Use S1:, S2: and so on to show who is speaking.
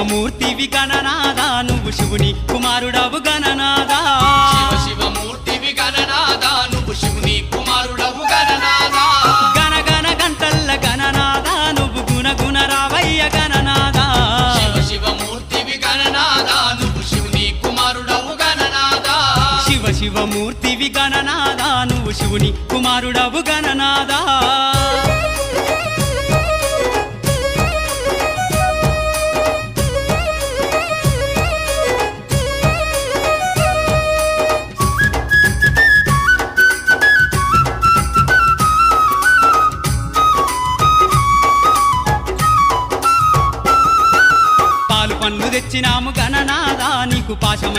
S1: శివమూర్తివి గణనాదా నువ్వు శివుని కుమారుడవు గణనాదా
S2: శివమూర్తివి గణనాదా నువ్వు శివుని కుమారుడవు గణనాదా
S1: గణ గణ గంటల్ల గణనాదా నువ్వు గుణ గుణ రావయ్య గణనాదా
S2: శివమూర్తివి గణనాదా నువ్వు శివుని కుమారుడవు గణనాదా
S1: శివమూర్తివి గణనాదా నువ్వు శివుని కుమారుడవు గణనాదా